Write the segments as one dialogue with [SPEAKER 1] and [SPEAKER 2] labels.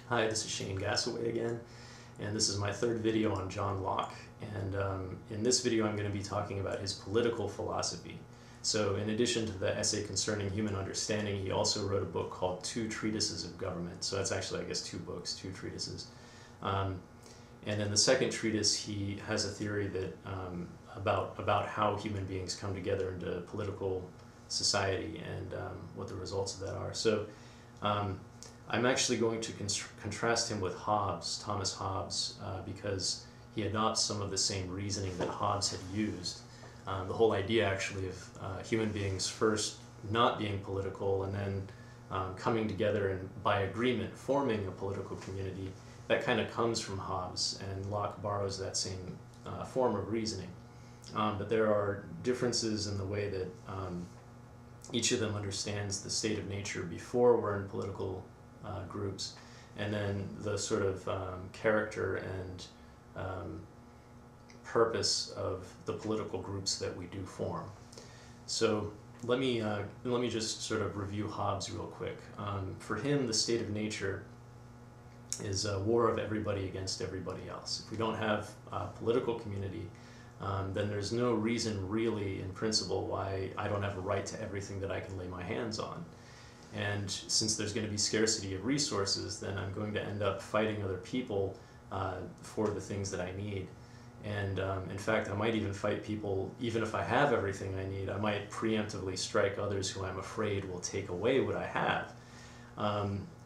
[SPEAKER 1] Hi, this is Shane Gassaway again, and this is my third video on John Locke. And in this video I'm going to be talking about his political philosophy. So in addition to the essay concerning human understanding, he also wrote a book called Two Treatises of Government. So that's actually, I guess, two books, two treatises. And in the second treatise, he has a theory that about how human beings come together into political society and what the results of that are. So I'm actually going to contrast him with Hobbes, Thomas Hobbes, because he adopts some of the same reasoning that Hobbes had used. The whole idea actually of human beings first not being political and then coming together and by agreement forming a political community, that kind of comes from Hobbes, and Locke borrows that same form of reasoning. But there are differences in the way that each of them understands the state of nature before we're in political groups, and then the sort of character and purpose of the political groups that we do form. So let me just sort of review Hobbes real quick. For him, the state of nature is a war of everybody against everybody else. If we don't have a political community, then there's no reason really in principle why I don't have a right to everything that I can lay my hands on. And since there's going to be scarcity of resources, then I'm going to end up fighting other people for the things that I need. And in fact, I might even fight people, even if I have everything I need, I might preemptively strike others who I'm afraid will take away what I have.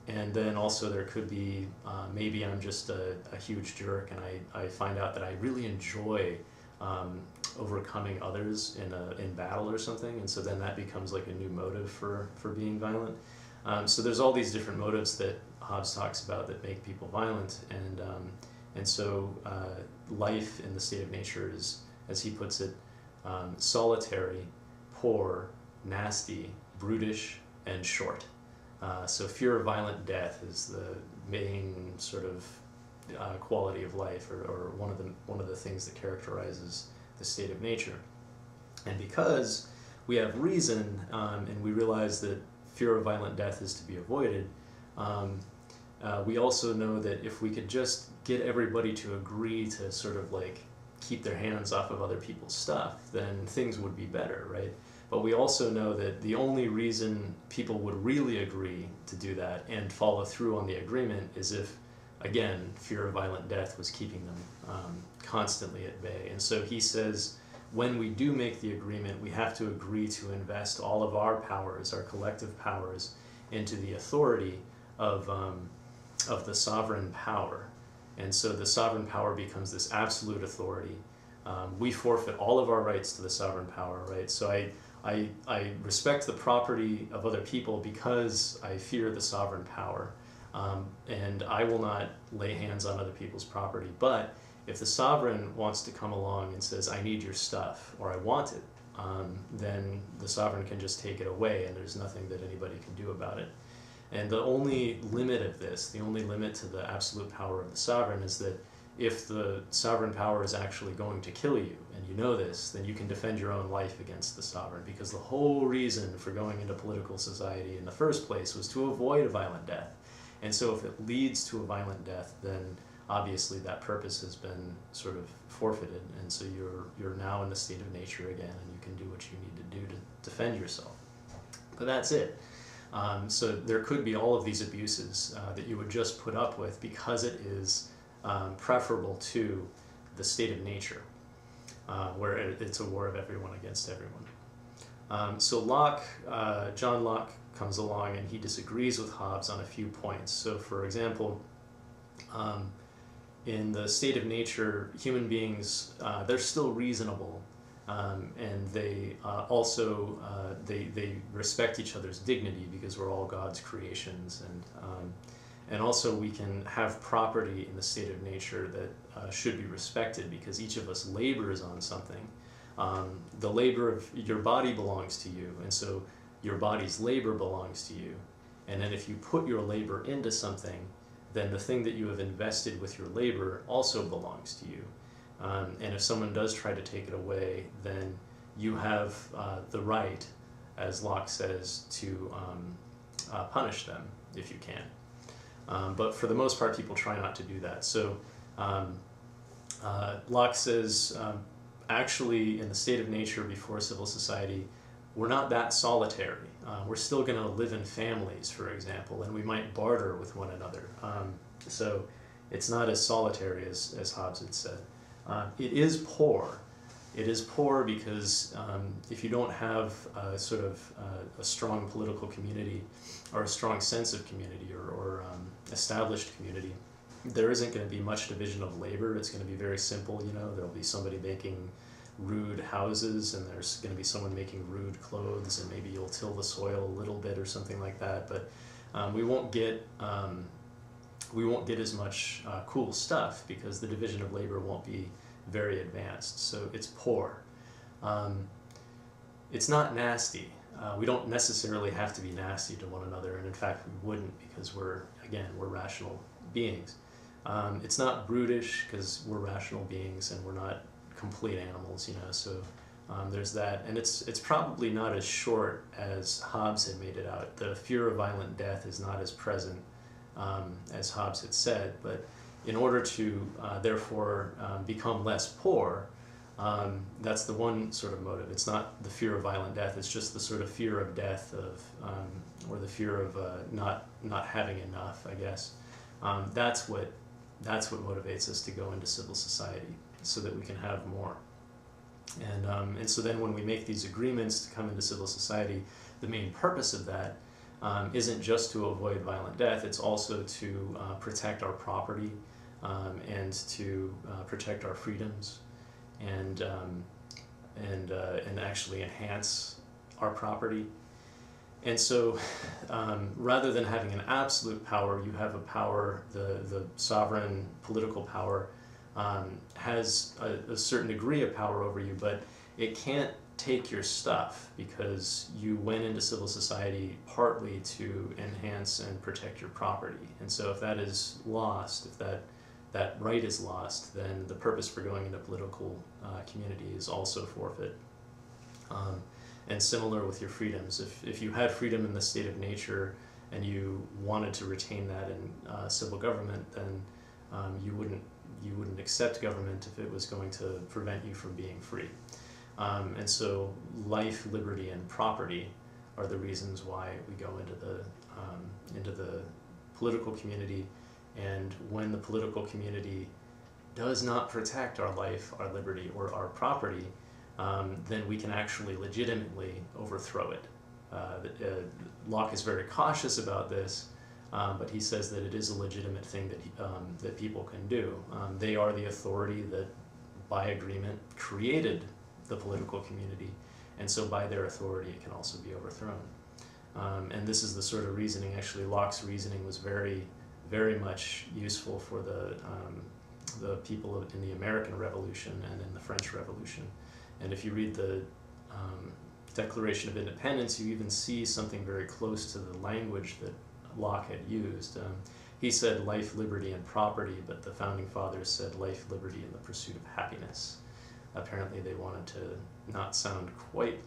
[SPEAKER 1] And then also there could be, maybe I'm just a huge jerk and I find out that I really enjoy overcoming others in battle or something, and so then that becomes like a new motive for being violent. So there's all these different motives that Hobbes talks about that make people violent, and so life in the state of nature is, as he puts it, solitary, poor, nasty, brutish, and short. So fear of violent death is the main sort of quality of life, or one of the things that characterizes the state of nature. And because we have reason, and we realize that fear of violent death is to be avoided, we also know that if we could just get everybody to agree to sort of like keep their hands off of other people's stuff, then things would be better, right? But we also know that the only reason people would really agree to do that and follow through on the agreement is if, again, fear of violent death was keeping them constantly at bay. And so he says, when we do make the agreement, we have to agree to invest all of our powers, our collective powers, into the authority of the sovereign power. And so the sovereign power becomes this absolute authority. We forfeit all of our rights to the sovereign power, right? So I respect the property of other people because I fear the sovereign power. And I will not lay hands on other people's property. But if the sovereign wants to come along and says, I need your stuff, or I want it, then the sovereign can just take it away, and there's nothing that anybody can do about it. And the only limit of this, the only limit to the absolute power of the sovereign, is that if the sovereign power is actually going to kill you, and you know this, then you can defend your own life against the sovereign, because the whole reason for going into political society in the first place was to avoid a violent death. And so if it leads to a violent death, then obviously that purpose has been sort of forfeited, and so you're now in the state of nature again, and you can do what you need to do to defend yourself. But that's it. So there could be all of these abuses that you would just put up with because it is preferable to the state of nature, where it's a war of everyone against everyone. So Locke, John Locke comes along and he disagrees with Hobbes on a few points. So for example, in the state of nature, human beings, they're still reasonable, and they also they respect each other's dignity because we're all God's creations, and also we can have property in the state of nature that should be respected because each of us labors on something. The labor of your body belongs to you, and so your body's labor belongs to you. And then if you put your labor into something, then the thing that you have invested with your labor also belongs to you. And if someone does try to take it away, then you have the right, as Locke says, to punish them if you can. But for the most part, people try not to do that. So Locke says, actually, in the state of nature before civil society, we're not that solitary. We're still going to live in families, for example, and we might barter with one another. So it's not as solitary as Hobbes had said. It is poor. It is poor because if you don't have a sort of a strong political community or a strong sense of community or established community, there isn't going to be much division of labor. It's going to be very simple, you know. There'll be somebody making rude houses, and there's going to be someone making rude clothes, and maybe you'll till the soil a little bit or something like that. But we won't get as much cool stuff because the division of labor won't be very advanced. So it's poor. It's not nasty. We don't necessarily have to be nasty to one another, and in fact we wouldn't, because we're rational beings. It's not brutish because we're rational beings and we're not complete animals, you know. So there's that, and it's probably not as short as Hobbes had made it out. The fear of violent death is not as present as Hobbes had said, but in order to therefore become less poor, that's the one sort of motive. It's not the fear of violent death, it's just the sort of fear of death or the fear of not having enough, I guess. That's what motivates us to go into civil society, so that we can have more. And so then when we make these agreements to come into civil society, the main purpose of that isn't just to avoid violent death, it's also to protect our property and to protect our freedoms and actually enhance our property. And so rather than having an absolute power, you have a power, the sovereign political power has a certain degree of power over you, but it can't take your stuff because you went into civil society partly to enhance and protect your property. And so if that is lost, if that right is lost, then the purpose for going into political community is also forfeit. And similar with your freedoms. If you had freedom in the state of nature and you wanted to retain that in civil government, then you wouldn't accept government if it was going to prevent you from being free. And so life, liberty, and property are the reasons why we go into the political community. And when the political community does not protect our life, our liberty, or our property, then we can actually legitimately overthrow it. Locke is very cautious about this, but he says that it is a legitimate thing that people can do. They are the authority that, by agreement, created the political community, and so by their authority it can also be overthrown. And this is the sort of reasoning, actually Locke's reasoning was very, very much useful for the people in the American Revolution and in the French Revolution. And if you read the Declaration of Independence, you even see something very close to the language that Locke had used. He said life, liberty, and property, but the Founding Fathers said life, liberty, and the pursuit of happiness. Apparently they wanted to not sound quite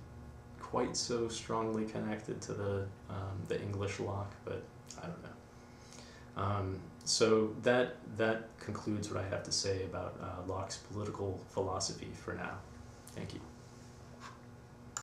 [SPEAKER 1] so strongly connected to the English Locke, but I don't know. So that concludes what I have to say about Locke's political philosophy for now. Thank you.